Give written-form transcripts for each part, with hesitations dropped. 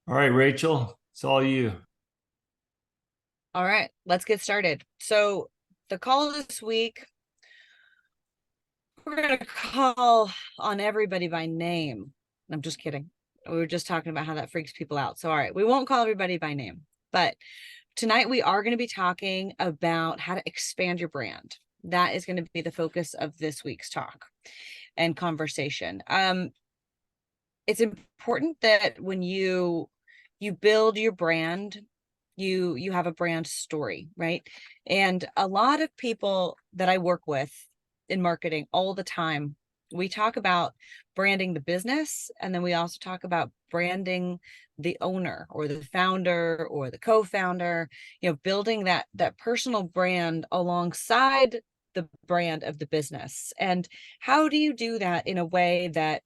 All right, Rachel, it's all you. All right, let's get started. So the call this week, we're going to call on everybody by name. I'm just kidding. We were just talking about how that freaks people out. So, all right, we won't call everybody by name, but tonight we are going to be talking about how to expand your brand. That is going to be the focus of this week's talk and conversation. It's important that when you build your brand, you have a brand story, right? And a lot of people that I work with in marketing all the time, we talk about branding the business, and then we also talk about branding the owner or the founder or the co-founder, building that personal brand alongside the brand of the business. And how do you do that in a way that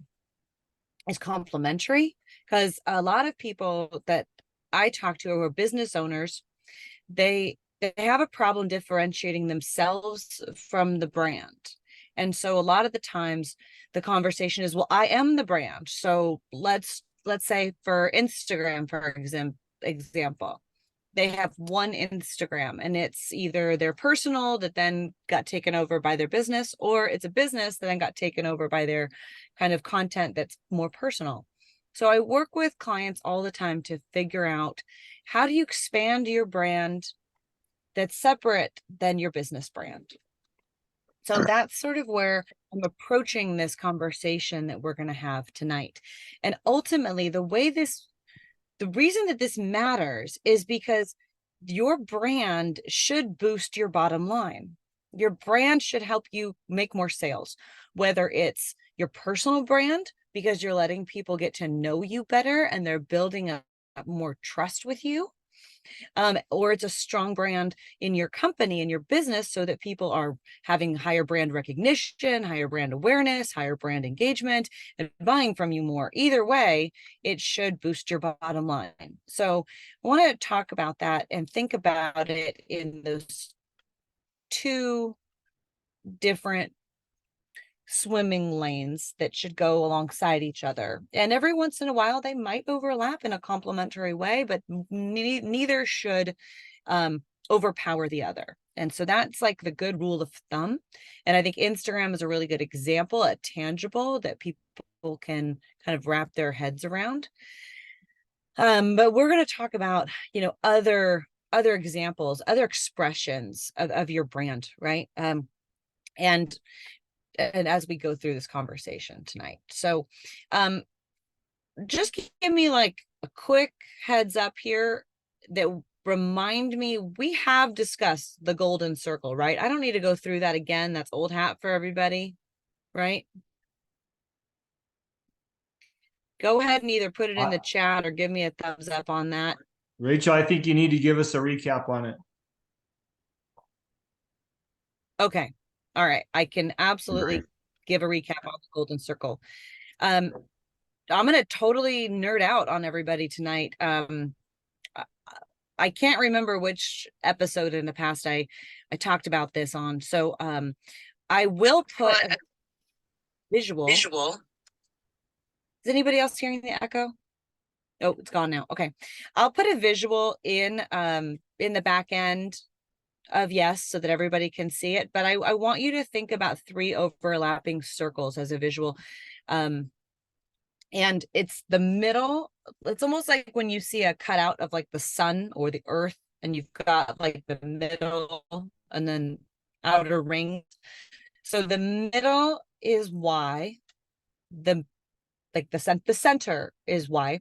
is complementary? Because a lot of people that I talk to who are business owners, they have a problem differentiating themselves from the brand. And so a lot of the times the conversation is, well, I am the brand. So let's say for Instagram, for example, they have one Instagram and it's either their personal that then got taken over by their business, or it's a business that then got taken over by their kind of content that's more personal. So I work with clients all the time to figure out, how do you expand your brand that's separate than your business brand? So that's sort of where I'm approaching this conversation that we're going to have tonight. And ultimately, the reason that this matters is because your brand should boost your bottom line. Your brand should help you make more sales, whether it's your personal brand, because you're letting people get to know you better and they're building up more trust with you, or it's a strong brand in your company, in your business, so that people are having higher brand recognition, higher brand awareness, higher brand engagement, and buying from you more. Either way, it should boost your bottom line. So I want to talk about that and think about it in those two different swimming lanes that should go alongside each other. And every once in a while, they might overlap in a complementary way, but neither should overpower the other. And so that's like the good rule of thumb. And I think Instagram is a really good example, a tangible that people can kind of wrap their heads around. But we're going to talk about, other examples, other expressions of your brand, right? And as we go through this conversation tonight. So just give me like a quick heads up here that remind me, we have discussed the golden circle, right? I don't need to go through that again. That's old hat for everybody, right? Go ahead and either put it in Uh, the chat or give me a thumbs up on that. Rachel, I think you need to give us a recap on it. Okay. All right. I can Right. absolutely give a recap on the golden circle. Um, I'm going to totally nerd out on everybody tonight. I can't remember which episode in the past I talked about this on. So I will put a visual. Visual. Is anybody else hearing the echo? Oh, it's gone now. Okay. I'll put a visual in the back end of Y.E.S so that everybody can see it. But I want you to think about three overlapping circles as a visual. And it's the middle. It's almost like when you see a cutout of like the sun or the earth, and you've got like the middle and then outer rings. So the middle is Y, the the center is Y,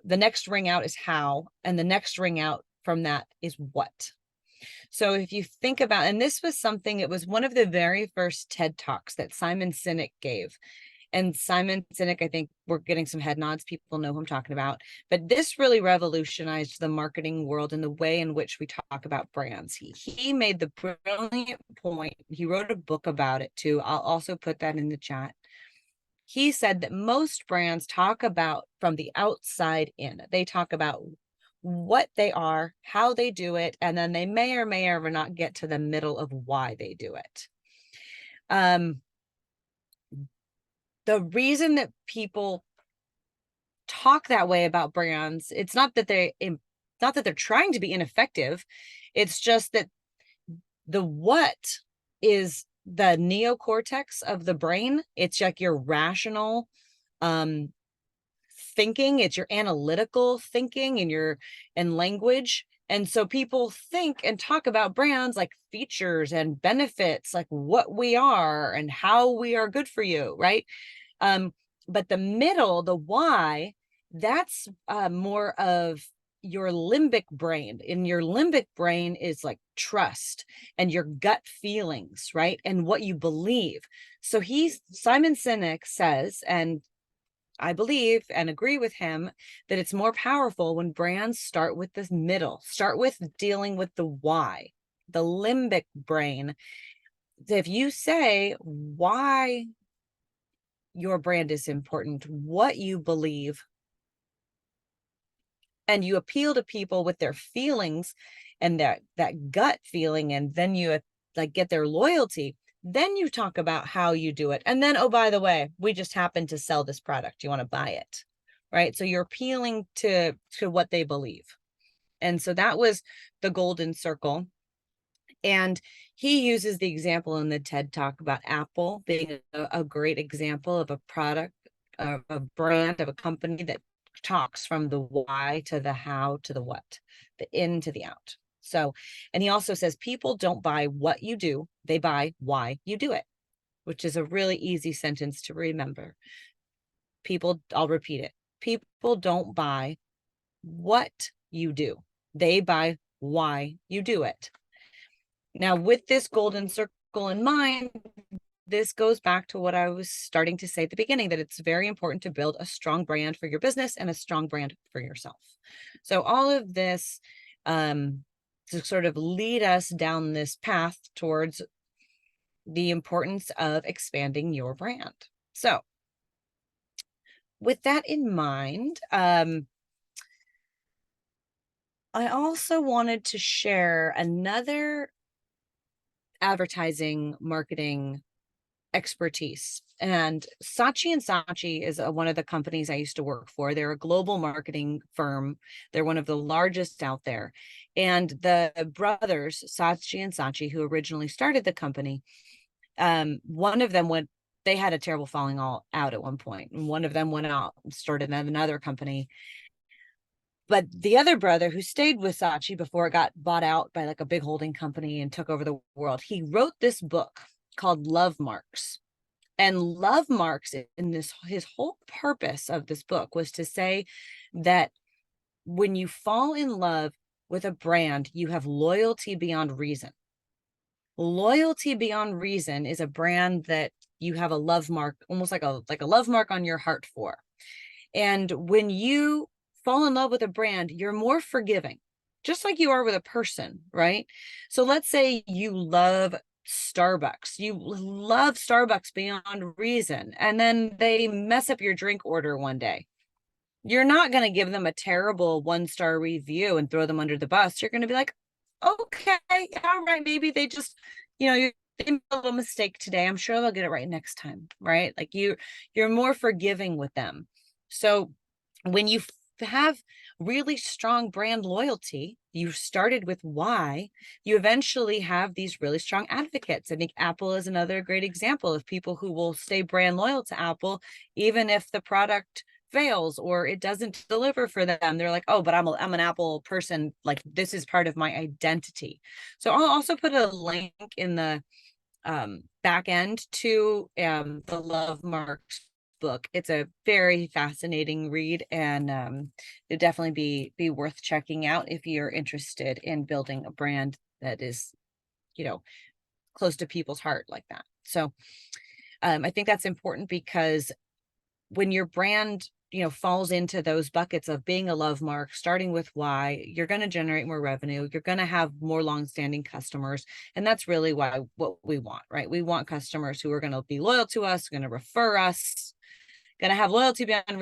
the next ring out is how, and the next ring out from that is what. So if you think about, and this was something, it was one of the very first TED Talks that Simon Sinek gave. And Simon Sinek, I think we're getting some head nods. People know who I'm talking about. But this really revolutionized the marketing world and the way in which we talk about brands. He made the brilliant point. He wrote a book about it too. I'll also put that in the chat. He said that most brands talk about from the outside in. They talk about what they are, how they do it, and then they may or may or not get to the middle of why they do it. The reason that people talk that way about brands, it's not that they're trying to be ineffective. It's just that the what is the neocortex of the brain. It's like your rational thinking, it's your analytical thinking and language. And so people think and talk about brands like features and benefits, like what we are and how we are good for you, right? But the middle, the why, that's more of your limbic brain. In your limbic brain is like trust and your gut feelings, right? And what you believe. So Simon Sinek says, and I believe and agree with him, that it's more powerful when brands start with the middle, start with dealing with the why, the limbic brain. If you say why your brand is important, what you believe, and you appeal to people with their feelings and that gut feeling, and then you like get their loyalty, then you talk about how you do it. And then, oh, by the way, we just happen to sell this product. You want to buy it, right? So you're appealing to what they believe. And so that was the golden circle. And he uses the example in the TED Talk about Apple being a great example of a product, of a brand, of a company that talks from the why to the how to the what, the in to the out. So, and he also says people don't buy what you do, they buy why you do it, which is a really easy sentence to remember. I'll repeat it. People don't buy what you do, they buy why you do it. Now, with this golden circle in mind, this goes back to what I was starting to say at the beginning, that it's very important to build a strong brand for your business and a strong brand for yourself. So all of this to sort of lead us down this path towards the importance of expanding your brand. So with that in mind, I also wanted to share another advertising marketing expertise. And Saatchi is one of the companies I used to work for. They're a global marketing firm. They're one of the largest out there. And the brothers, Saatchi and Saatchi, who originally started the company, one of them they had a terrible falling out at one point. And one of them went out and started another company. But the other brother, who stayed with Saatchi before it got bought out by like a big holding company and took over the world, he wrote this book called Love Marks. And Love Marks, in his whole purpose of this book was to say that when you fall in love with a brand, you have loyalty beyond reason. Loyalty beyond reason is a brand that you have a love mark, almost like a love mark on your heart for. And when you fall in love with a brand, you're more forgiving, just like you are with a person, right? So let's say you love Starbucks. You love Starbucks beyond reason, and then they mess up your drink order one day. You're not going to give them a terrible 1-star review and throw them under the bus. You're going to be like, okay, all right, maybe they just, they made a little mistake today. I'm sure they'll get it right next time, right? Like you're more forgiving with them. So when you have really strong brand loyalty, you started with why, you eventually have these really strong advocates. I think Apple is another great example of people who will stay brand loyal to Apple, even if the product fails or it doesn't deliver for them. They're like, oh, but I'm an Apple person. Like, this is part of my identity. So I'll also put a link in the back end to the Love Marks book. It's a very fascinating read, and it'd definitely be worth checking out if you're interested in building a brand that is, close to people's heart like that. So I think that's important, because when your brand falls into those buckets of being a love mark, starting with why, you're going to generate more revenue, you're going to have more long-standing customers. And that's really what we want, right? We want customers who are going to be loyal to us, going to refer us, going to have loyalty beyond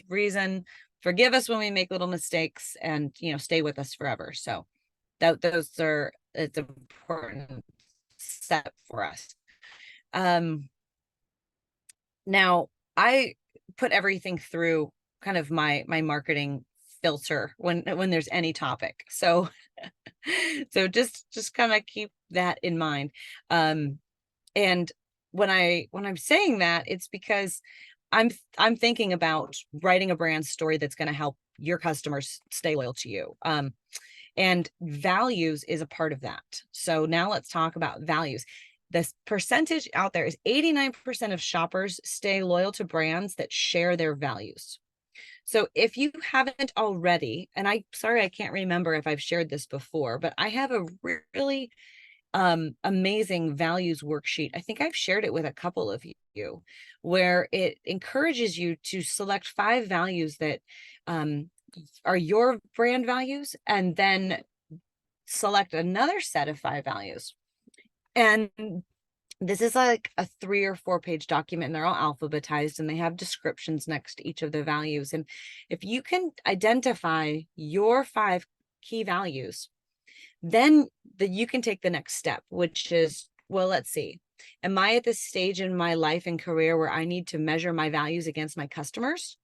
reason, forgive us when we make little mistakes, and stay with us forever. So it's an important step for us. Now I put everything through kind of my marketing filter when there's any topic. So so just kind of keep that in mind. And when I'm saying that, it's because I'm thinking about writing a brand story that's going to help your customers stay loyal to you. And values is a part of that. So now let's talk about values. This percentage out there is 89% of shoppers stay loyal to brands that share their values. So if you haven't already, and sorry, I can't remember if I've shared this before, but I have a really amazing values worksheet. I think I've shared it with a couple of you, where it encourages you to select 5 values that are your brand values, and then select another set of 5 values. And this is like a 3 or 4 page document, and they're all alphabetized, and they have descriptions next to each of the values. And if you can identify your 5 key values, then you can take the next step, which is, well, let's see. Am I at this stage in my life and career where I need to measure my values against my customers?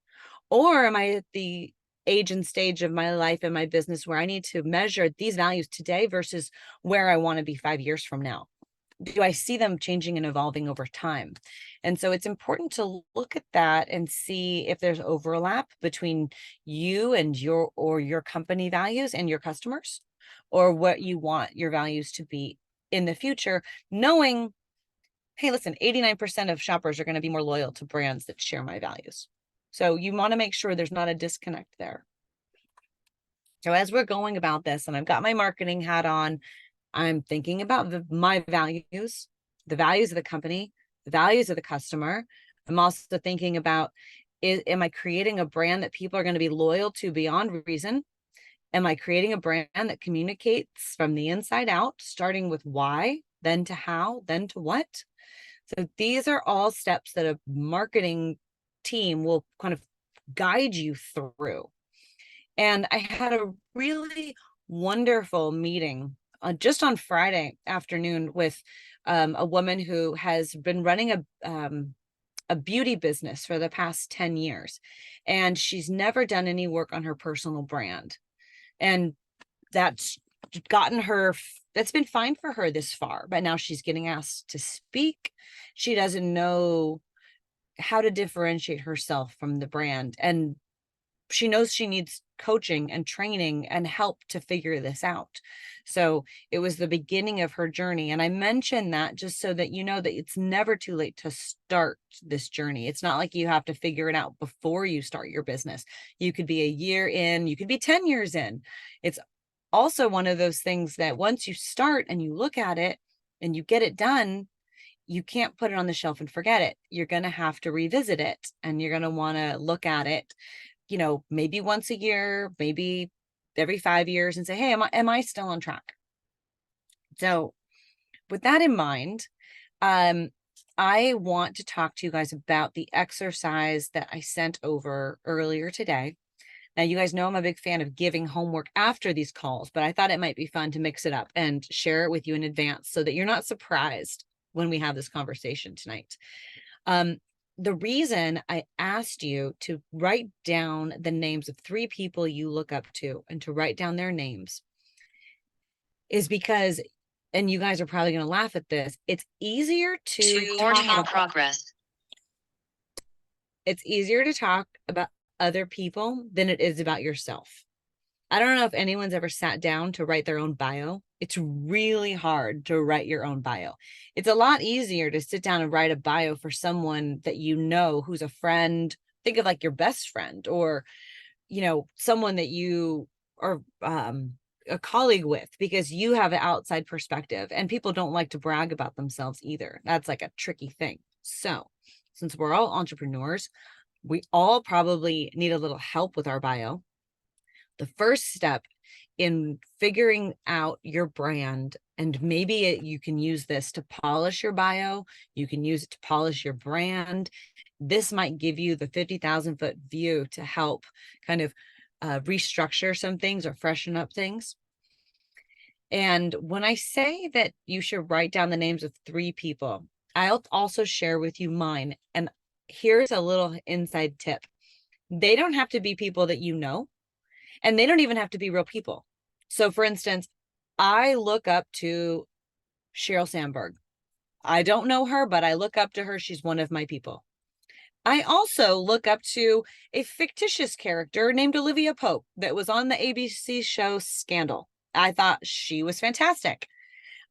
Or am I at the age and stage of my life and my business where I need to measure these values today versus where I want to be 5 years from now? Do I see them changing and evolving over time? And so it's important to look at that and see if there's overlap between you and your company values and your customers, or what you want your values to be in the future, knowing, hey, listen, 89% of shoppers are going to be more loyal to brands that share my values. So you want to make sure there's not a disconnect there. So as we're going about this, and I've got my marketing hat on, I'm thinking about my values, the values of the company, the values of the customer. I'm also thinking about, am I creating a brand that people are going to be loyal to beyond reason? Am I creating a brand that communicates from the inside out, starting with why, then to how, then to what? So these are all steps that a marketing team will kind of guide you through. And I had a really wonderful meeting just on Friday afternoon with a woman who has been running a beauty business for the past 10 years. And she's never done any work on her personal brand. And that's been fine for her this far, but now she's getting asked to speak. She doesn't know how to differentiate herself from the brand, and she knows she needs coaching and training and help to figure this out. So it was the beginning of her journey. And I mentioned that just so that you know that it's never too late to start this journey. It's not like you have to figure it out before you start your business. You could be a year in, you could be 10 years in. It's also one of those things that once you start and you look at it and you get it done, you can't put it on the shelf and forget it. You're going to have to revisit it, and you're going to want to look at it, maybe once a year, maybe every 5 years, and say, hey, am I still on track? So with that in mind, I want to talk to you guys about the exercise that I sent over earlier today. Now, you guys know I'm a big fan of giving homework after these calls, but I thought it might be fun to mix it up and share it with you in advance so that you're not surprised when we have this conversation tonight. The reason I asked you to write down the names of 3 people you look up to and to write down their names is because, and you guys are probably going to laugh at this, it's easier to recording in progress. It's easier to talk about other people than it is about yourself. I don't know if anyone's ever sat down to write their own bio. It's really hard to write your own bio. It's a lot easier to sit down and write a bio for someone that you know, who's a friend. Think of like your best friend, or, someone that you are a colleague with, because you have an outside perspective, and people don't like to brag about themselves either. That's like a tricky thing. So since we're all entrepreneurs, we all probably need a little help with our bio. The first step in figuring out your brand, and maybe you can use this to polish your bio, you can use it to polish your brand. This might give you the 50,000-foot view to help kind of restructure some things or freshen up things. And when I say that you should write down the names of 3 people, I'll also share with you mine. And here's a little inside tip. They don't have to be people that you know, and they don't even have to be real people. So for instance, I look up to Sheryl Sandberg. I don't know her, but I look up to her. She's one of my people. I also look up to a fictitious character named Olivia Pope that was on the ABC show Scandal. I thought she was fantastic.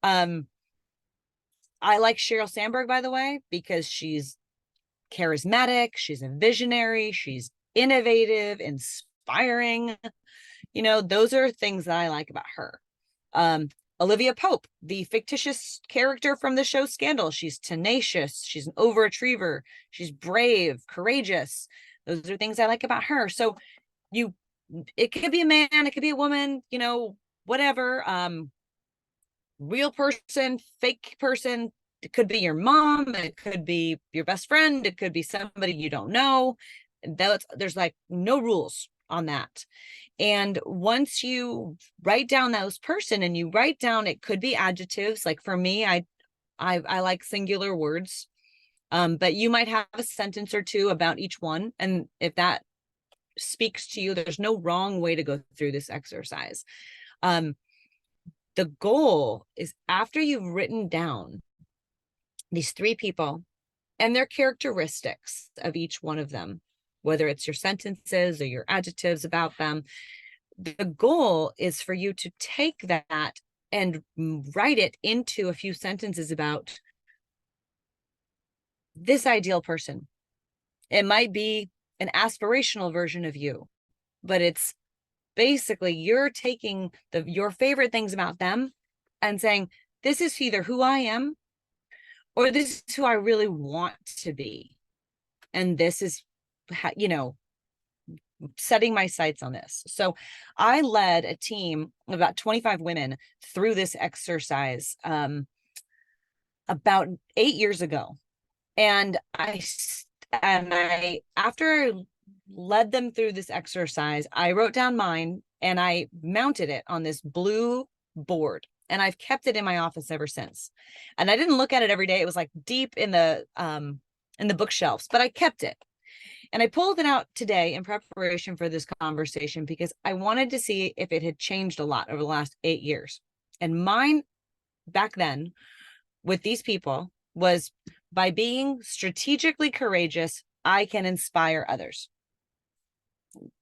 I like Sheryl Sandberg, by the way, because she's charismatic, she's a visionary, she's innovative, inspiring. You know, those are things that I like about her. Olivia Pope, the fictitious character from the show Scandal, she's tenacious, she's an overachiever, she's brave, courageous. Those are things I like about her. So it could be a man, it could be a woman, you know, whatever. Real person, fake person. It could be your mom, it could be your best friend, it could be somebody you don't know. There's like no rules on that. And once you write down those person and you write down, it could be adjectives. Like for me, I like singular words. But you might have a sentence or two about each one. And if that speaks to you, there's no wrong way to go through this exercise. The goal is, after you've written down these three people and their characteristics of each one of them, whether it's your sentences or your adjectives about them, the goal is for you to take that and write it into a few sentences about this ideal person. It might be an aspirational version of you, but it's basically you're taking your favorite things about them and saying, this is either who I am or this is who I really want to be. And this is, you know, setting my sights on this. So I led a team of about 25 women through this exercise about 8 years ago. And after I led them through this exercise, I wrote down mine and I mounted it on this blue board, and I've kept it in my office ever since. And I didn't look at it every day. It was like deep in the bookshelves, but I kept it. And I pulled it out today in preparation for this conversation because I wanted to see if it had changed a lot over the last 8 years. And mine back then with these people was, by being strategically courageous, I can inspire others.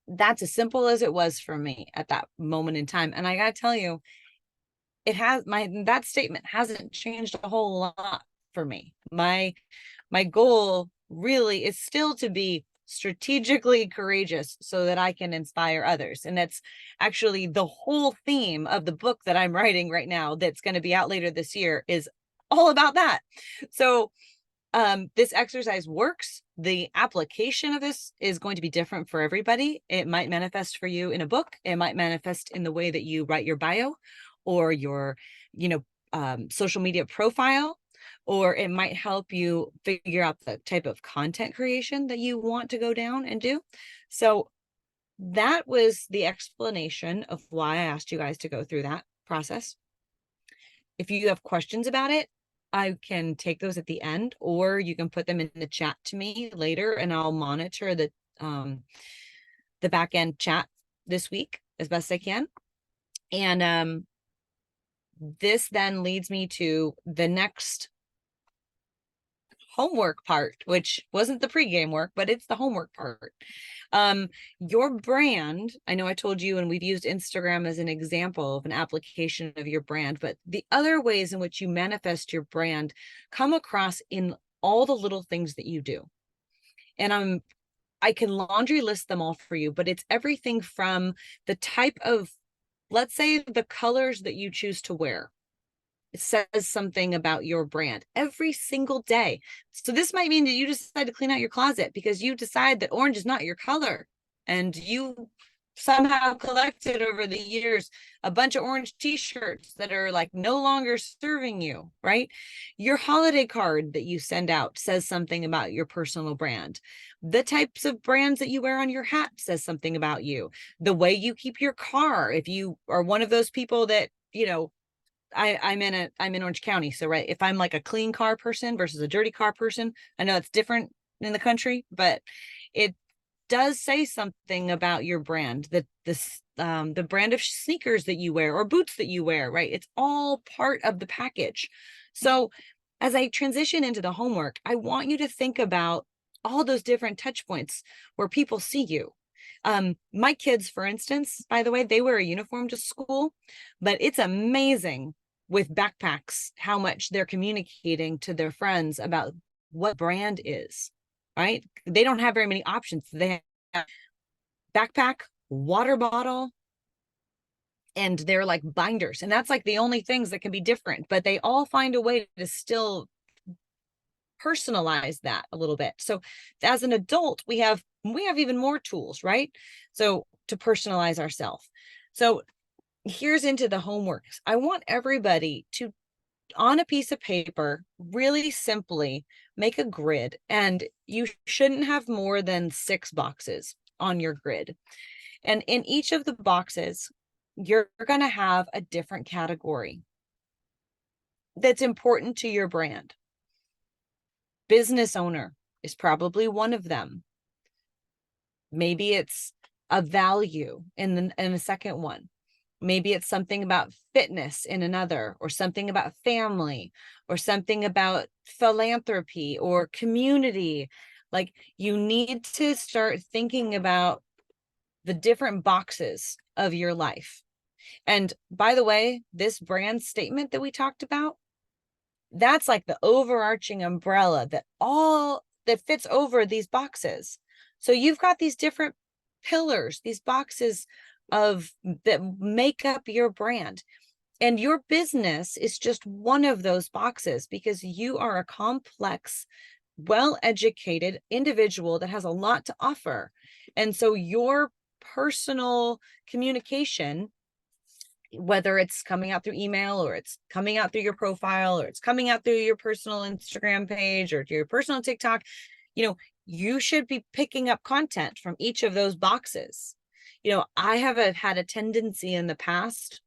That's as simple as it was for me at that moment in time. And I got to tell you, that statement hasn't changed a whole lot for me. My goal really is still to be strategically courageous so that I can inspire others. And that's actually the whole theme of the book that I'm writing right now, that's going to be out later this year, is all about that. So this exercise works. The application of this is going to be different for everybody. It might manifest for you in a book. It might manifest in the way that you write your bio or your, social media profile, or it might help you figure out the type of content creation that you want to go down and do. So that was the explanation of why I asked you guys to go through that process. If you have questions about it, I can take those at the end, or you can put them in the chat to me later and I'll monitor the back end chat this week as best I can. And this then leads me to the next homework part, which wasn't the pregame work, but it's the homework part. Your brand, I know I told you, and we've used Instagram as an example of an application of your brand, but the other ways in which you manifest your brand come across in all the little things that you do. And I can laundry list them all for you, but it's everything from the type of, let's say, the colors that you choose to wear. It says something about your brand every single day. So this might mean that you decide to clean out your closet because you decide that orange is not your color, and you somehow collected over the years a bunch of orange t-shirts that are like no longer serving you, right? Your holiday card that you send out says something about your personal brand. The types of brands that you wear on your hat says something about you. The way you keep your car, if you are one of those people that, I'm in Orange County. So, right, if I'm like a clean car person versus a dirty car person, I know it's different in the country, but does say something about your brand, that the brand of sneakers that you wear or boots that you wear, right? It's all part of the package. So as I transition into the homework, I want you to think about all those different touch points where people see you. My kids, for instance, by the way, they wear a uniform to school, but it's amazing with backpacks how much they're communicating to their friends about what brand is, right? They don't have very many options. They have backpack, water bottle, and they're like binders. And that's like the only things that can be different, but they all find a way to still personalize that a little bit. So as an adult, we have even more tools, right? So to personalize ourselves. So here's into the homework. I want everybody to, on a piece of paper, really simply make a grid, and you shouldn't have more than 6 boxes on your grid. And in each of the boxes, you're going to have a different category that's important to your brand. Business owner is probably one of them. Maybe it's a value in a second one. Maybe it's something about fitness in another, or something about family, or something about philanthropy or community. Like, you need to start thinking about the different boxes of your life. And by the way, this brand statement that we talked about, that's like the overarching umbrella that fits over these boxes. So you've got these different pillars, these boxes that make up your brand. And your business is just one of those boxes, because you are a complex, well-educated individual that has a lot to offer. And so your personal communication, whether it's coming out through email, or it's coming out through your profile, or it's coming out through your personal Instagram page, or to your personal TikTok, you should be picking up content from each of those boxes. I have had a tendency in the past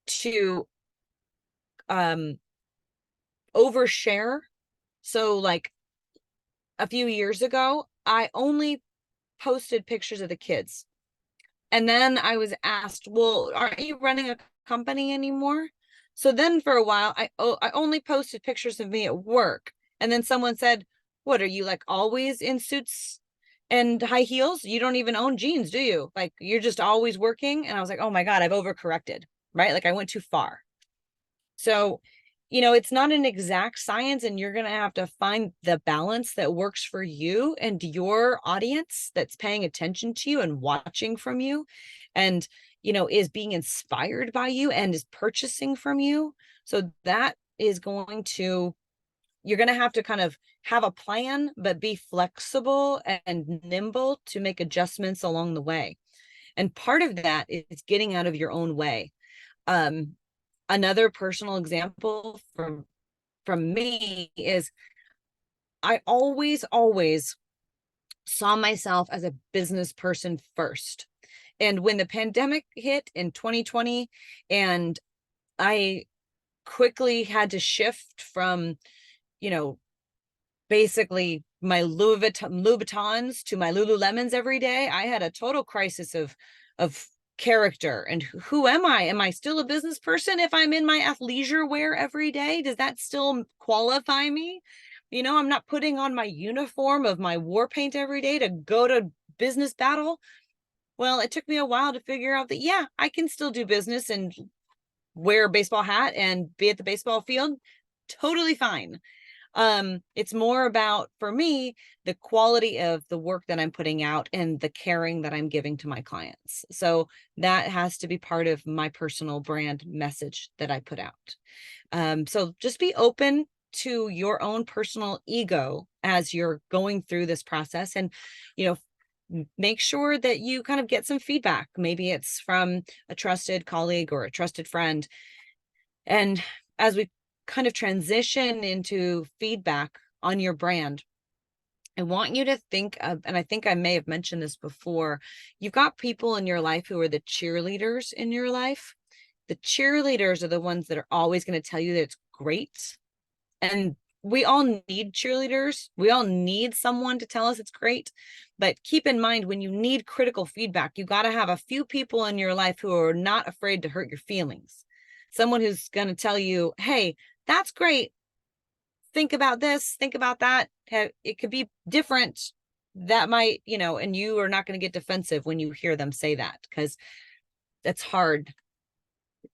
to overshare. So like a few years ago, I only posted pictures of the kids. And then I was asked, well, aren't you running a company anymore? So then for a while, I only posted pictures of me at work. And then someone said, what, are you like always in suits and high heels? You don't even own jeans, do you? Like, you're just always working? And I was like, oh my God, I've overcorrected, right? Like, I went too far. So, it's not an exact science, and you're going to have to find the balance that works for you and your audience that's paying attention to you and watching from you, and, is being inspired by you and is purchasing from you. So that is you're going to have to kind of have a plan, but be flexible and nimble to make adjustments along the way. And part of that is getting out of your own way. Another personal example from me is I always saw myself as a business person first. And when the pandemic hit in 2020, and I quickly had to shift from, basically my Louboutins to my Lululemons every day, I had a total crisis of character. And who am I? Am I still a business person if I'm in my athleisure wear every day? Does that still qualify me? I'm not putting on my uniform of my war paint every day to go to business battle. Well, it took me a while to figure out that, yeah, I can still do business and wear a baseball hat and be at the baseball field. Totally fine. It's more about, for me, the quality of the work that I'm putting out and the caring that I'm giving to my clients. So that has to be part of my personal brand message that I put out. So just be open to your own personal ego as you're going through this process, and, make sure that you kind of get some feedback. Maybe it's from a trusted colleague or a trusted friend. And as we kind of transition into feedback on your brand, I want you to think of, and I think I may have mentioned this before, you've got people in your life who are the cheerleaders in your life. The cheerleaders are the ones that are always going to tell you that it's great. And we all need cheerleaders. We all need someone to tell us it's great. But keep in mind, when you need critical feedback, you got to have a few people in your life who are not afraid to hurt your feelings. Someone who's going to tell you, hey, that's great. Think about this, think about that. It could be different. That might, and you are not going to get defensive when you hear them say that, because it's hard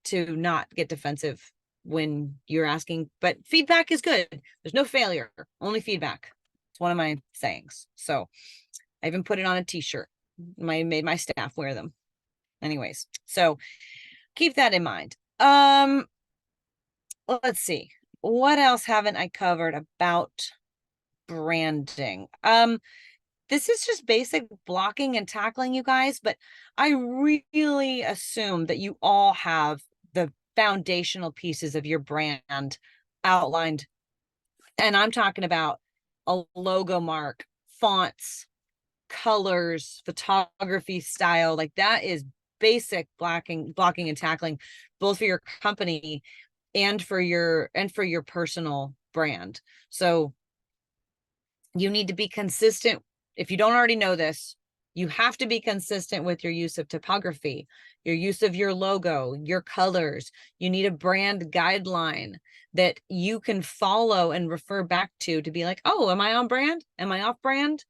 to not get defensive when you're asking. But feedback is good. There's no failure, only feedback. It's one of my sayings. So I even put it on a t-shirt. I made my staff wear them. Anyways, so keep that in mind. Let's see. What else haven't I covered about branding? This is just basic blocking and tackling, you guys, but I really assume that you all have the foundational pieces of your brand outlined. And I'm talking about a logo mark, fonts, colors, photography style. Like that is basic blocking and tackling, both for your company and for your personal brand. So you need to be consistent. If you don't already know this, you have to be consistent with your use of typography, your use of your logo, your colors. You need a brand guideline that you can follow and refer back to be like, oh, am I on brand? Am I off brand?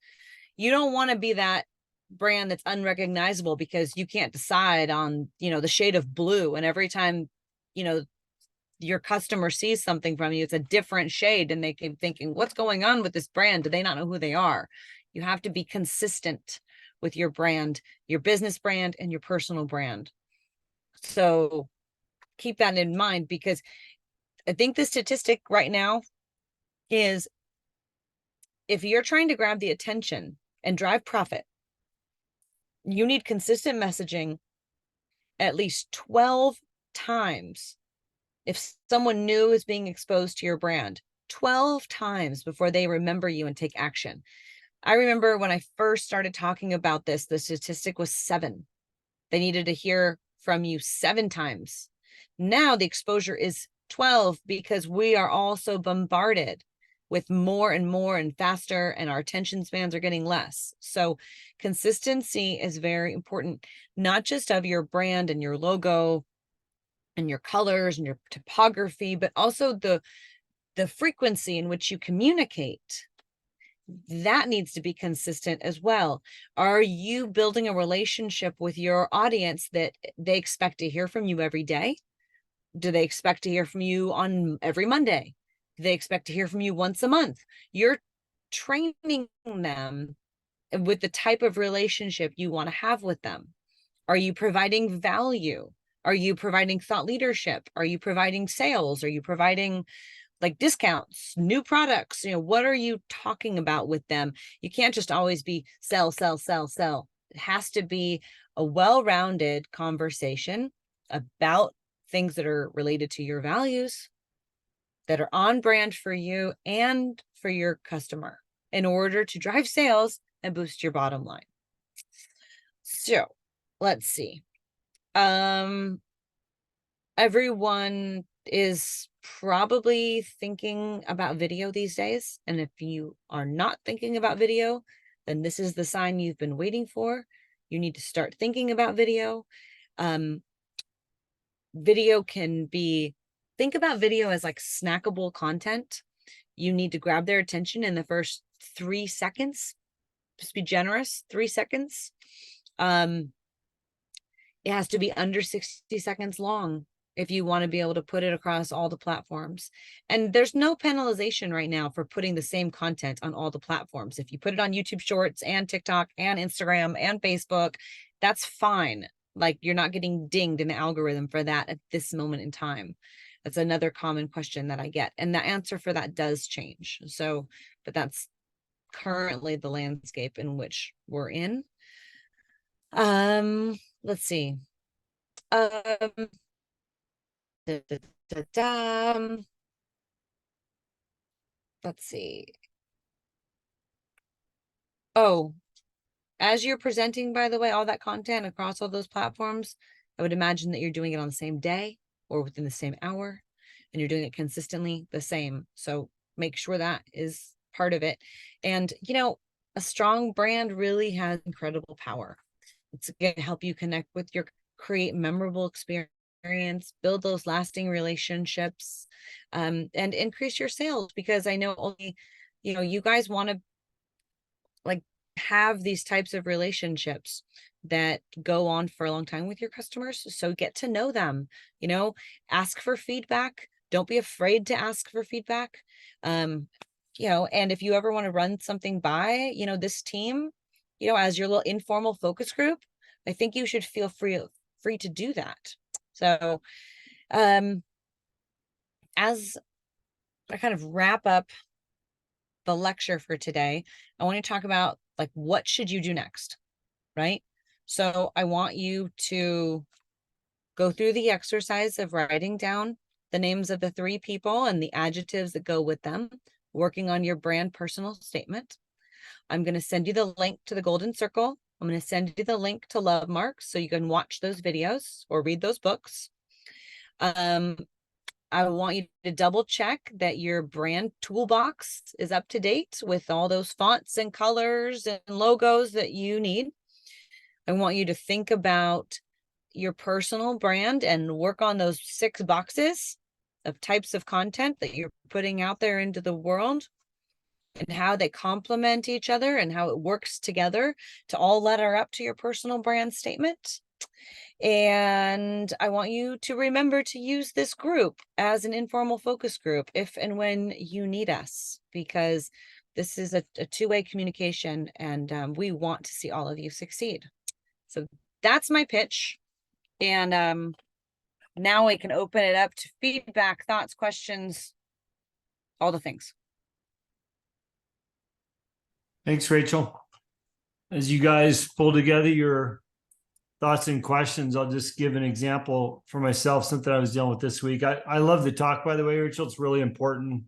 You don't want to be that brand that's unrecognizable because you can't decide on, the shade of blue. And every time, your customer sees something from you, it's a different shade, and they keep thinking, what's going on with this brand? Do they not know who they are? You have to be consistent with your brand, your business brand and your personal brand. So keep that in mind, because I think the statistic right now is if you're trying to grab the attention and drive profit, you need consistent messaging at least 12 times. If someone new is being exposed to your brand, 12 times before they remember you and take action. I remember when I first started talking about this, the statistic was 7. They needed to hear from you 7 times. Now the exposure is 12 because we are also bombarded with more and more and faster, and our attention spans are getting less. So consistency is very important, not just of your brand and your logo and your colors and your typography, but also the frequency in which you communicate. That needs to be consistent as well. Are you building a relationship with your audience that they expect to hear from you every day? Do they expect to hear from you on every Monday? Do they expect to hear from you once a month? You're training them with the type of relationship you want to have with them. Are you providing value? Are you providing thought leadership? Are you providing sales? Are you providing like discounts, new products? What are you talking about with them? You can't just always be sell, sell, sell, sell. It has to be a well-rounded conversation about things that are related to your values, that are on brand for you and for your customer, in order to drive sales and boost your bottom line. So let's see. Everyone is probably thinking about video these days. And if you are not thinking about video, then this is the sign you've been waiting for. You need to start thinking about video. Video can be, think about video as like snackable content. You need to grab their attention in the first 3 seconds. Just be generous, 3 seconds. It has to be under 60 seconds long if you want to be able to put it across all the platforms. And there's no penalization right now for putting the same content on all the platforms. If you put it on YouTube Shorts and TikTok and Instagram and Facebook, that's fine. Like, you're not getting dinged in the algorithm for that at this moment in time. That's another common question that I get. And the answer for that does change. So, but that's currently the landscape in which we're in. Let's see. Let's see. Oh, as you're presenting, by the way, all that content across all those platforms, I would imagine that you're doing it on the same day or within the same hour, and you're doing it consistently the same. So make sure that is part of it. And, a strong brand really has incredible power. It's going to help you connect with create memorable experience, build those lasting relationships, and increase your sales, because I know only, you guys want to like have these types of relationships that go on for a long time with your customers. So get to know them, ask for feedback. Don't be afraid to ask for feedback. And if you ever want to run something by, this team, as your little informal focus group, I think you should feel free to do that. So, as I kind of wrap up the lecture for today, I want to talk about what should you do next, right? So I want you to go through the exercise of writing down the names of the 3 people and the adjectives that go with them, working on your brand personal statement. I'm going to send you the link to the Golden Circle. I'm going to send you the link to Love Marks so you can watch those videos or read those books. I want you to double check that your brand toolbox is up to date with all those fonts and colors and logos that you need. I want you to think about your personal brand and work on those 6 boxes of types of content that you're putting out there into the world, and how they complement each other and how it works together to all ladder up to your personal brand statement. And I want you to remember to use this group as an informal focus group if and when you need us, because this is a 2-way communication, and we want to see all of you succeed. So that's my pitch. And now we can open it up to feedback, thoughts, questions, all the things. Thanks, Rachel. As you guys pull together your thoughts and questions, I'll just give an example for myself, something I was dealing with this week. I love the talk, by the way, Rachel. It's really important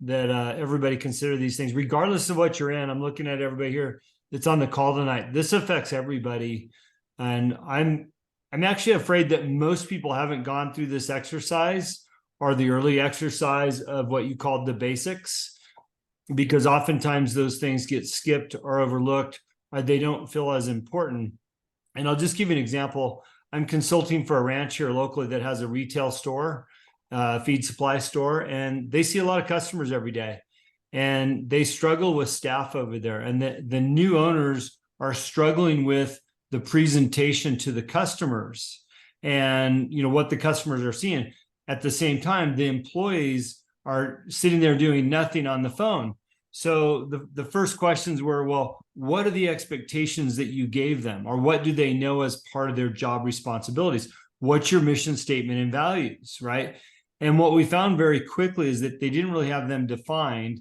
that everybody consider these things, regardless of what you're in. I'm looking at everybody here that's on the call tonight. This affects everybody. And I'm actually afraid that most people haven't gone through this exercise or the early exercise of what you called the basics, because oftentimes those things get skipped or overlooked, or they don't feel as important. And I'll just give you an example. I'm consulting for a ranch here locally that has a retail store, feed supply store, and they see a lot of customers every day. And they struggle with staff over there. And the new owners are struggling with the presentation to the customers and what the customers are seeing. At the same time, the employees are sitting there doing nothing on the phone. So the first questions were, well, what are the expectations that you gave them? Or what do they know as part of their job responsibilities? What's your mission statement and values, right? And what we found very quickly is that they didn't really have them defined.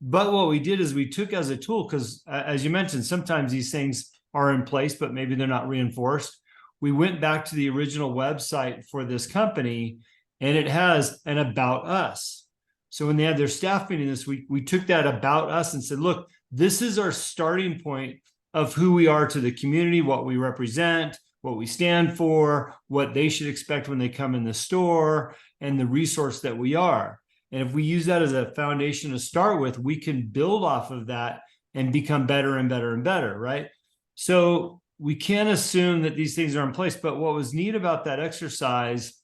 But what we did is we took as a tool, because as you mentioned, sometimes these things are in place, but maybe they're not reinforced. We went back to the original website for this company, and it has an about us. So when they had their staff meeting this week, we took that about us and said, look, this is our starting point of who we are to the community, what we represent, what we stand for, what they should expect when they come in the store, and the resource that we are. And if we use that as a foundation to start with, we can build off of that and become better and better and better, right? So we can't assume that these things are in place. But what was neat about that exercise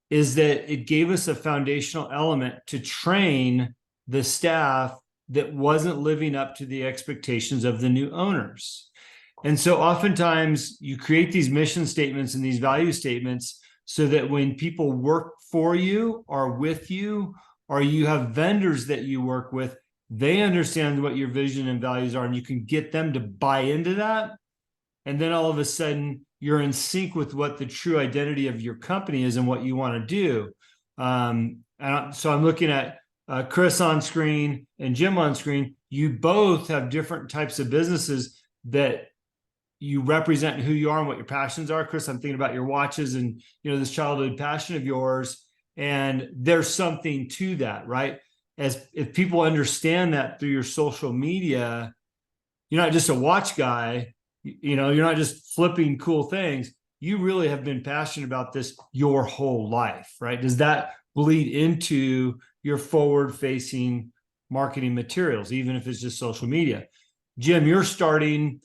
is that it gave us a foundational element to train the staff that wasn't living up to the expectations of the new owners. And so oftentimes you create these mission statements and these value statements so that when people work for you or with you, or you have vendors that you work with, they understand what your vision and values are, and you can get them to buy into that. And then all of a sudden you're in sync with what the true identity of your company is and what you want to do. So I'm looking at Chris on screen and Jim on screen. You both have different types of businesses that you represent who you are and what your passions are. Chris, I'm thinking about your watches and this childhood passion of yours. And there's something to that, right? As if people understand that through your social media, you're not just a watch guy, you're not just flipping cool things. You really have been passionate about this your whole life, right? Does that bleed into your forward-facing marketing materials, even if it's just social media? Jim, you're starting,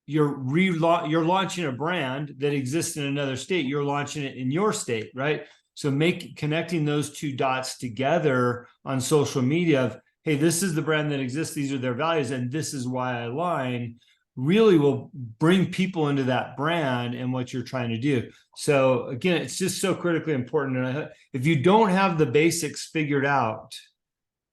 you're launching a brand that exists in another state. You're launching it in your state, right? So connecting those two dots together on social media of, hey, this is the brand that exists, these are their values, and this is why I align, really will bring people into that brand and what you're trying to do. So again, it's just so critically important. And if you don't have the basics figured out,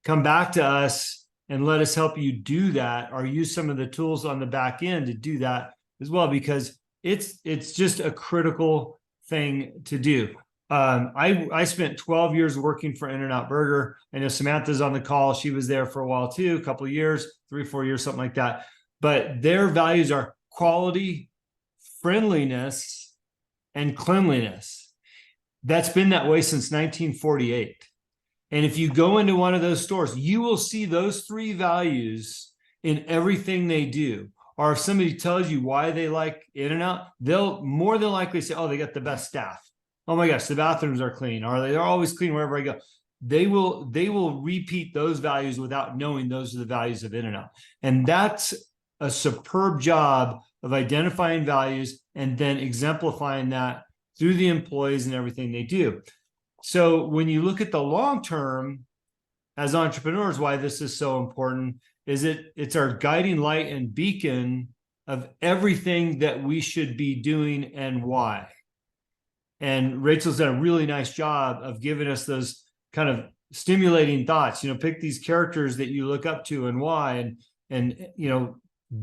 come back to us and let us help you do that, or use some of the tools on the back end to do that as well, because it's just a critical thing to do. I spent 12 years working for In-N-Out Burger. I know Samantha's on the call. She was there for a while too, a couple of years, 3-4 years, something like that. But their values are quality, friendliness, and cleanliness. That's been that way since 1948. And if you go into one of those stores, you will see those three values in everything they do. Or if somebody tells you why they like In-N-Out, they'll more than likely say, oh, they got the best staff. Oh my gosh, the bathrooms are clean. Or they're always clean wherever I go. They will repeat those values without knowing those are the values of In-N-Out. And that's a superb job of identifying values and then exemplifying that through the employees and everything they do. So when you look at the long term as entrepreneurs, why this is so important is it's our guiding light and beacon of everything that we should be doing and why. And Rachel's done a really nice job of giving us those kind of stimulating thoughts. Pick these characters that you look up to and why, and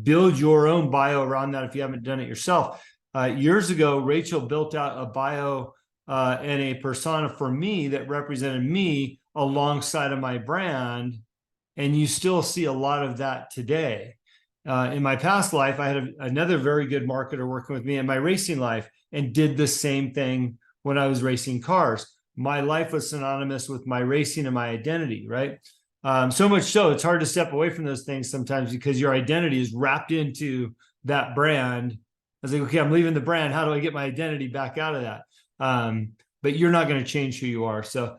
build your own bio around that if you haven't done it yourself. Years ago, Rachel built out a bio and a persona for me that represented me alongside of my brand. And you still see a lot of that today. In my past life, I had another very good marketer working with me in my racing life and did the same thing when I was racing cars. My life was synonymous with my racing and my identity, right? So much so, it's hard to step away from those things sometimes because your identity is wrapped into that brand. I was like, okay, I'm leaving the brand. How do I get my identity back out of that? But you're not going to change who you are. So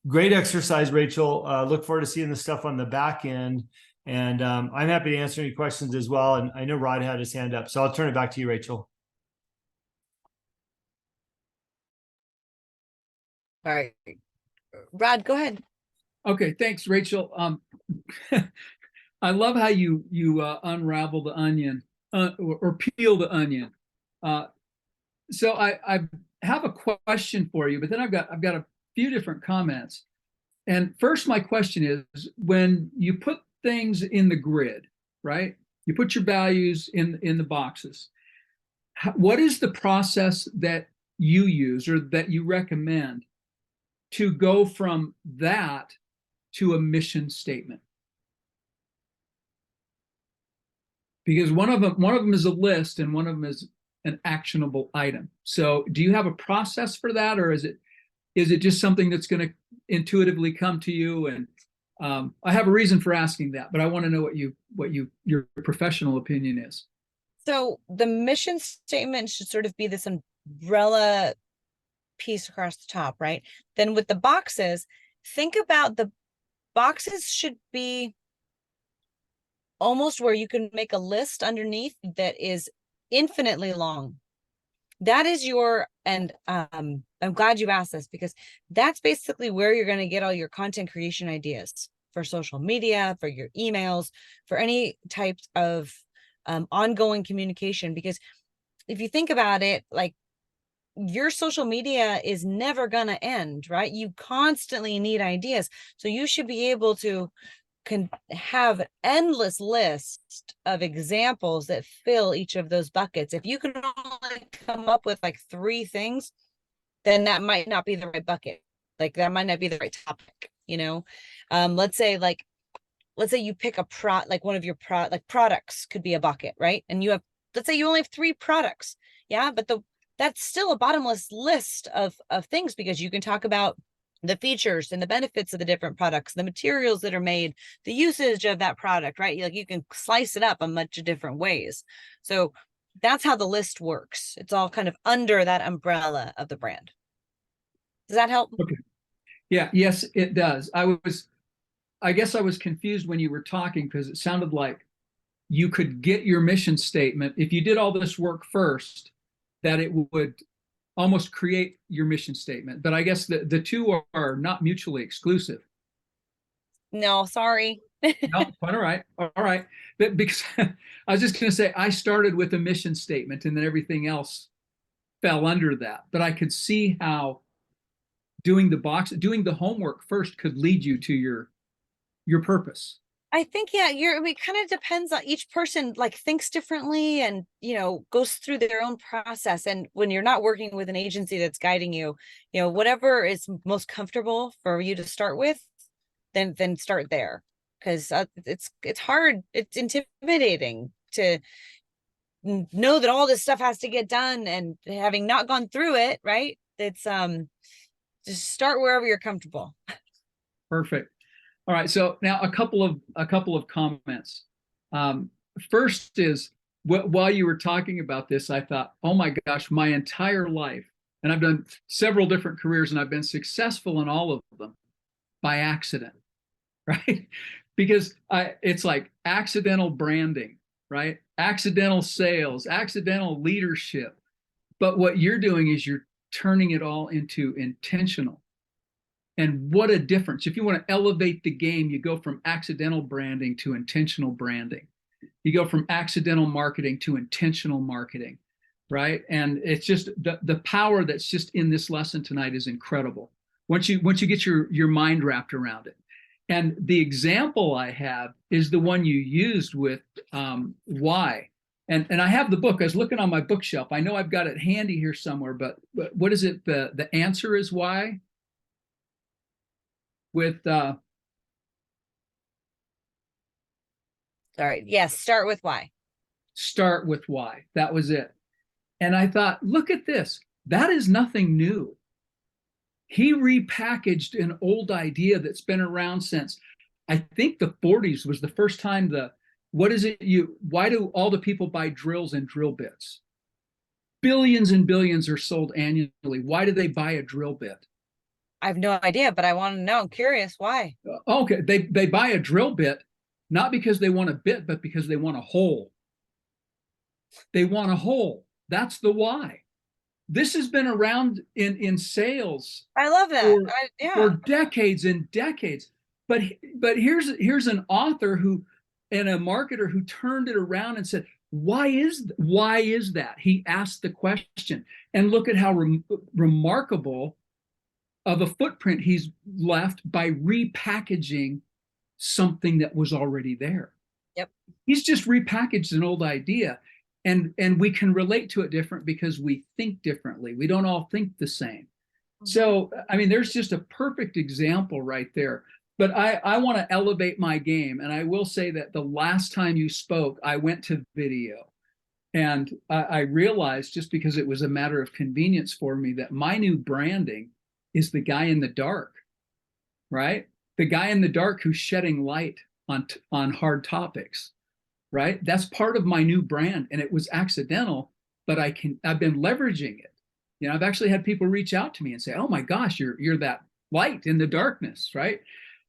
great exercise, Rachel. Look forward to seeing the stuff on the back end. And I'm happy to answer any questions as well. And I know Rod had his hand up, so I'll turn it back to you, Rachel. All right. Rod, go ahead. Okay, thanks, Rachel. I love how you unravel the onion or peel the onion. So I have a question for you, but then I've got a few different comments. And first, my question is, when you put things in the grid, right? You put your values in the boxes. What is the process that you use or that you recommend to go from that to a mission statement? Because one of them is a list and one of them is an actionable item. So do you have a process for that, or is it just something that's going to intuitively come to you? And I have a reason for asking that, but I want to know what your professional opinion is. So the mission statement should sort of be this umbrella piece across the top, right? Then with the boxes, think about the boxes should be almost where you can make a list underneath that is infinitely long. That is and I'm glad you asked this, because that's basically where you're going to get all your content creation ideas for social media, for your emails, for any types of ongoing communication. Because if you think about it, like, your social media is never going to end, right? You constantly need ideas. So you should be able to have an endless list of examples that fill each of those buckets. If you can only come up with like 3 things, then that might not be the right bucket. Like, that might not be the right topic, let's say you pick one of your products could be a bucket, right? And let's say you only have 3 products. Yeah. But that's still a bottomless list of things, because you can talk about the features and the benefits of the different products, the materials that are made, the usage of that product, right? Like, you can slice it up a bunch of different ways. So that's how the list works. It's all kind of under that umbrella of the brand. Does that help? Okay. Yeah. Yes, it does. I I guess I was confused when you were talking because it sounded like you could get your mission statement if you did all this work first, that it would almost create your mission statement. But I guess the two are not mutually exclusive. No, sorry. No, quite all right. All right. But because I was just going to say, I started with a mission statement and then everything else fell under that. But I could see how doing the homework first could lead you to your purpose. I think, yeah, it kind of depends on each person, like thinks differently and, goes through their own process. And when you're not working with an agency that's guiding you, whatever is most comfortable for you to start with, then start there. Because it's hard, it's intimidating to know that all this stuff has to get done, and having not gone through it, right? It's just start wherever you're comfortable. Perfect. All right. So now a couple of comments. First is, while you were talking about this, I thought, oh my gosh, my entire life, and I've done several different careers, and I've been successful in all of them by accident, right? Because it's like accidental branding, right? Accidental sales, accidental leadership. But what you're doing is you're turning it all into intentional. And what a difference. If you want to elevate the game, you go from accidental branding to intentional branding. You go from accidental marketing to intentional marketing, right? And it's just the power that's just in this lesson tonight is incredible. Once you get your mind wrapped around it. And the example I have is the one you used with why. And I have the book. I was looking on my bookshelf. I know I've got it handy here somewhere, but what is it? The answer is why. With Sorry. Yes. Start with why. Start with why. That was it. And I thought, look at this. That is nothing new. He repackaged an old idea that's been around since, I think, the 40s was the first time why do all the people buy drills and drill bits? Billions and billions are sold annually. Why do they buy a drill bit? I have no idea, but I want to know. I'm curious why. Okay, they buy a drill bit, not because they want a bit, but because they want a hole. They want a hole. That's the why. This has been around in sales. I love that. For decades and decades. But here's an author and a marketer who turned it around and said, why is that? He asked the question, and look at how remarkable of a footprint he's left by repackaging something that was already there. Yep. He's just repackaged an old idea, and we can relate to it different because we think differently. We don't all think the same. Mm-hmm. So, I mean, there's just a perfect example right there. But I want to elevate my game. And I will say that the last time you spoke, I went to video. And I realized, just because it was a matter of convenience for me, that my new branding is the guy in the dark, right? The guy in the dark who's shedding light on hard topics, right? That's part of my new brand, and it was accidental, but I've been leveraging it. I've actually had people reach out to me and say, "Oh my gosh, you're that light in the darkness," right?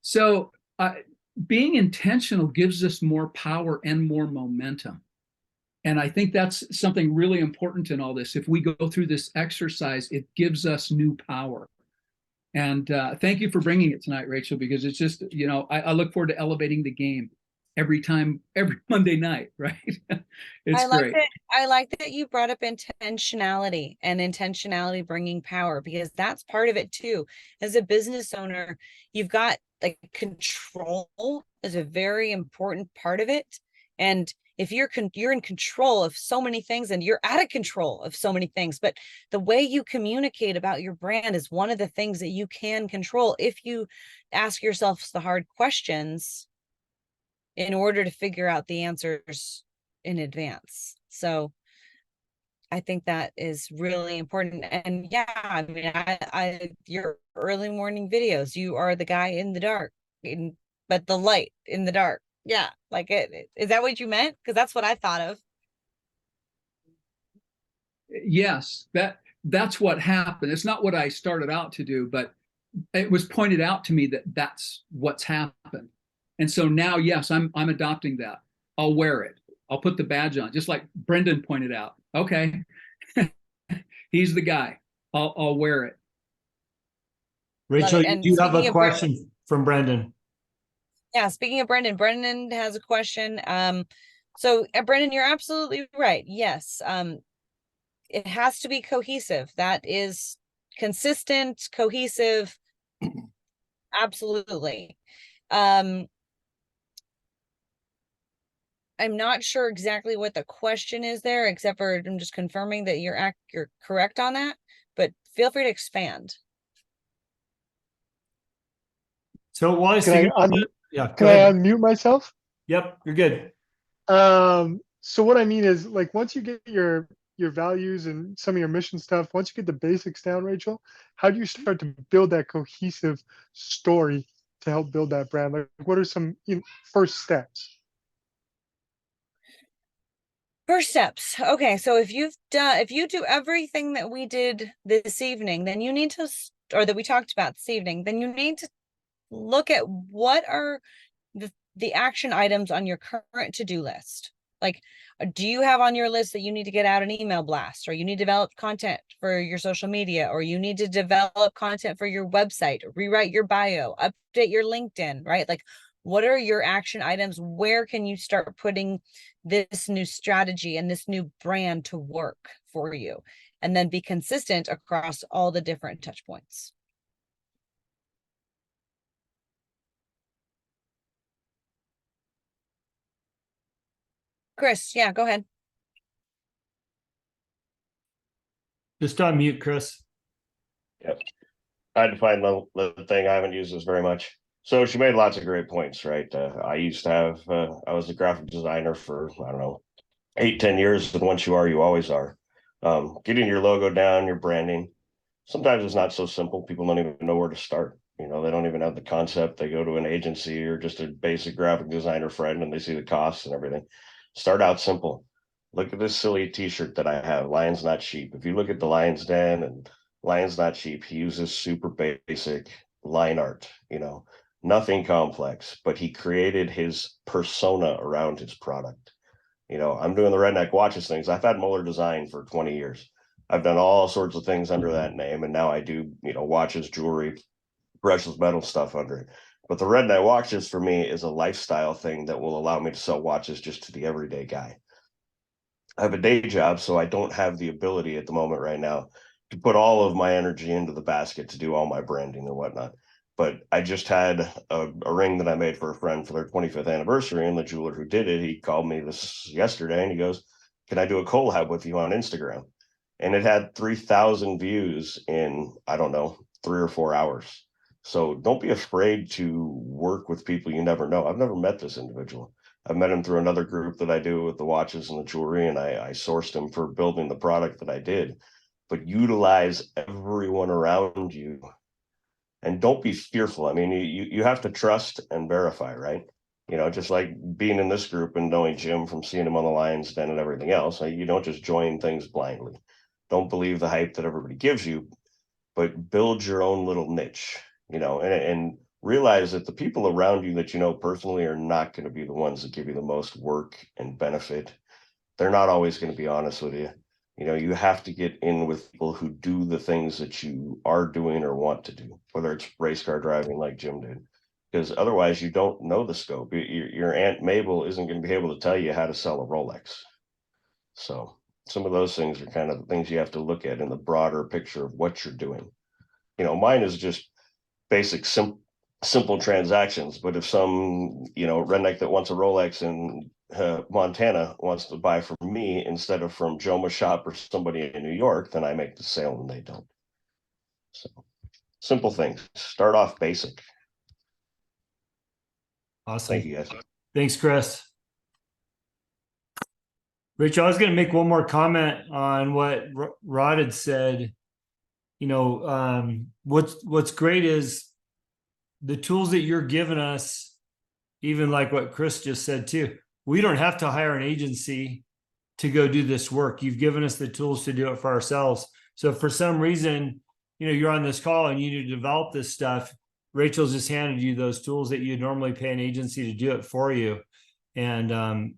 So being intentional gives us more power and more momentum. And I think that's something really important in all this. If we go through this exercise, it gives us new power. And thank you for bringing it tonight, Rachel, because it's just, I look forward to elevating the game every Monday night, right? It's great. I like that you brought up intentionality and intentionality bringing power, because that's part of it too. As a business owner, you've got control is a very important part of it. And if you're in control of so many things, and you're out of control of so many things, but the way you communicate about your brand is one of the things that you can control if you ask yourself the hard questions in order to figure out the answers in advance. So I think that is really important. And yeah, I mean, your early morning videos, you are the guy in the dark, but the light in the dark. Yeah. Is that what you meant? Because that's what I thought of. Yes, that's what happened. It's not what I started out to do, but it was pointed out to me that that's what's happened. And so now, yes, I'm adopting that. I'll wear it. I'll put the badge on, just like Brendan pointed out. Okay, he's the guy. I'll wear it. Rachel, you And do have speaking a of Brendan, question from Brendan. yeah, speaking of Brendan has a question. So Brendan, you're absolutely right. Yes. It has to be cohesive. That is consistent, cohesive. Absolutely. I'm not sure exactly what the question is there, except for I'm just confirming that you're correct on that, but feel free to expand. So while I was Can I thinking about un- that, yeah, can go I ahead. unmute myself? Yep, you're good. So what I mean is, like, once you get your values and some of your mission stuff, once you get the basics down, Rachel, how do you start to build that cohesive story to help build that brand? Like, what are some first steps? First steps. Okay, so if you do everything that we did this evening, then you need to, or that we talked about this evening, then you need to look at what are the action items on your current to-do list. Like, do you have on your list that you need to get out an email blast, or you need to develop content for your social media, or you need to develop content for your website, rewrite your bio, update your LinkedIn, right? Like, what are your action items? Where can you start putting this new strategy and this new brand to work for you? And then be consistent across all the different touch points. Chris, yeah, go ahead. Just unmute, Chris. Yep. I defined the thing. I haven't used this very much. So she made lots of great points, right? I used to have, I was a graphic designer for, I don't know, 8, 10 years. And once you are, you always are. Getting your logo down, your branding. Sometimes it's not so simple. People don't even know where to start. You know, they don't even have the concept. They go to an agency or just a basic graphic designer friend and they see the costs and everything. Start out simple. Look at this silly t-shirt that I have, Lions Not Sheep. If you look at the Lions Den and Lions Not Sheep, he uses super basic line art, nothing complex, but he created his persona around his product. I'm doing the redneck watches things. I've had Muller Design for 20 years. I've done all sorts of things under that name, and now I do, watches, jewelry, precious metal stuff under it. But the redneck watches for me is a lifestyle thing that will allow me to sell watches just to the everyday guy. I have a day job, so I don't have the ability at the moment right now to put all of my energy into the basket to do all my branding and whatnot. But I just had a ring that I made for a friend for their 25th anniversary, and the jeweler who did it, he called me this yesterday and he goes, "Can I do a collab with you on Instagram?" And it had 3,000 views in, I don't know, 3 or 4 hours. So don't be afraid to work with people you never know. I've never met this individual. I've met him through another group that I do with the watches and the jewelry, and I sourced him for building the product that I did. But utilize everyone around you and don't be fearful. I mean, you have to trust and verify, right? Just like being in this group and knowing Jim from seeing him on the Lions Den and everything else, you don't just join things blindly. Don't believe the hype that everybody gives you, but build your own little niche, and realize that the people around you that you know personally are not going to be the ones that give you the most work and benefit. They're not always going to be honest with you. You have to get in with people who do the things that you are doing or want to do, whether it's race car driving like Jim did, because otherwise you don't know the scope. Your Aunt Mabel isn't going to be able to tell you how to sell a Rolex. So some of those things are kind of the things you have to look at in the broader picture of what you're doing. Mine is just basic, simple transactions. But if some, redneck that wants a Rolex in Montana wants to buy from me instead of from Joma's shop or somebody in New York, then I make the sale and they don't. So simple things. Start off basic. Awesome. Thank you, guys. Thanks, Chris. Rachel, I was going to make one more comment on what Rod had said. What's great is the tools that you're giving us, even like what Chris just said too. We don't have to hire an agency to go do this work. You've given us the tools to do it for ourselves. So if for some reason, you're on this call and you need to develop this stuff, Rachel's just handed you those tools that you normally pay an agency to do it for you. And,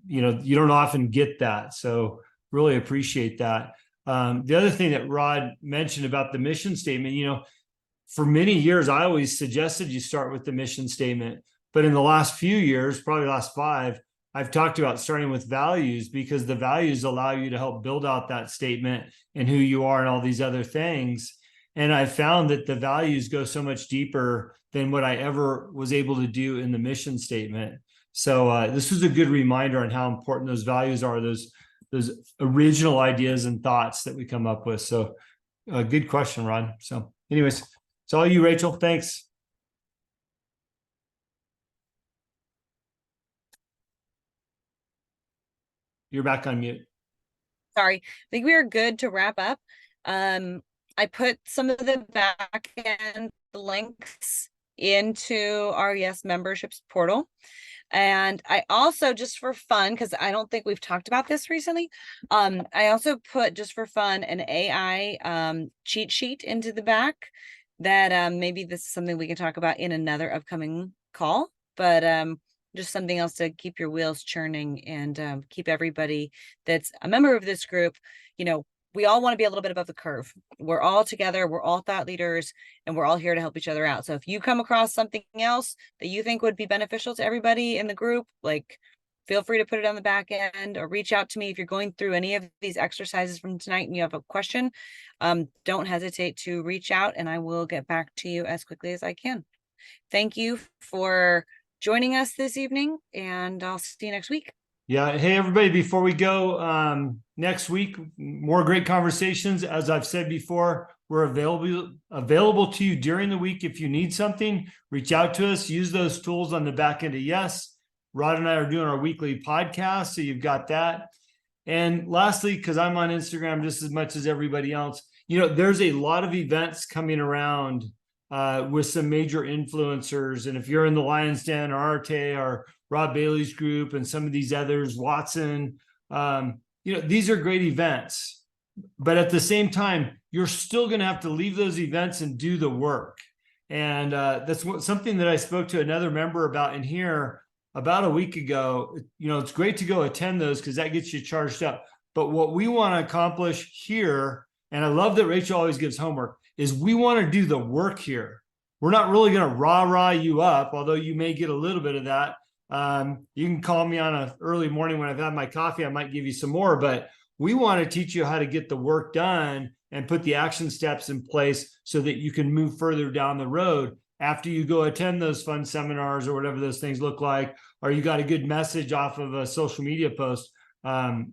you know, you don't often get that. So really appreciate that. The other thing that Rod mentioned about the mission statement, you know, for many years, I always suggested you start with the mission statement. But in the last few years, probably last 5, I've talked about starting with values, because the values allow you to help build out that statement and who you are and all these other things. And I found that the values go so much deeper than what I ever was able to do in the mission statement. So this was a good reminder on how important those values are, those original ideas and thoughts that we come up with. So good question, Ron. So anyways, it's all you, Rachel. Thanks. You're back on mute. Sorry, I think we are good to wrap up. I put some of the back end links into our Y.E.S memberships portal. And I also, just for fun, because I don't think we've talked about this recently, I also put, just for fun, an AI cheat sheet into the back that maybe this is something we can talk about in another upcoming call, but just something else to keep your wheels churning and keep everybody that's a member of this group, you know, we all want to be a little bit above the curve. We're all together, we're all thought leaders, and we're all here to help each other out. So if you come across something else that you think would be beneficial to everybody in the group, like, feel free to put it on the back end or reach out to me if you're going through any of these exercises from tonight and you have a question. Don't hesitate to reach out and I will get back to you as quickly as I can. Thank you for joining us this evening, and I'll see you next week. Yeah. Hey, everybody, before we go, next week, more great conversations. As I've said before, we're available to you during the week. If you need something, reach out to us, use those tools on the back end of Y.E.S. Rod and I are doing our weekly podcast, so you've got that. And lastly, because I'm on Instagram just as much as everybody else, you know, there's a lot of events coming around with some major influencers. And if you're in the Lion's Den or Arte or Rob Bailey's group and some of these others, Watson, you know, these are great events. But at the same time, you're still going to have to leave those events and do the work. And that's something that I spoke to another member about in here about a week ago. You know, it's great to go attend those because that gets you charged up. But what we want to accomplish here, and I love that Rachel always gives homework, is we want to do the work here. We're not really going to rah-rah you up, although you may get a little bit of that. You can call me on an early morning when I've had my coffee. I might give you some more, but we want to teach you how to get the work done and put the action steps in place so that you can move further down the road after you go attend those fun seminars or whatever those things look like, or you got a good message off of a social media post.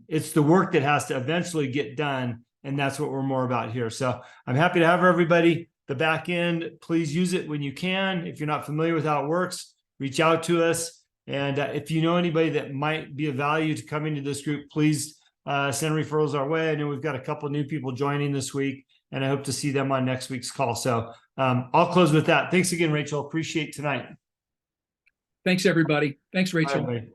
It's the work that has to eventually get done. And that's what we're more about here. So I'm happy to have everybody. The back end, please use it when you can. If you're not familiar with how it works, reach out to us. And if you know anybody that might be of value to come into this group, please send referrals our way. I know we've got a couple new people joining this week, and I hope to see them on next week's call. So I'll close with that. Thanks again, Rachel. Appreciate tonight. Thanks, everybody. Thanks, Rachel. Bye,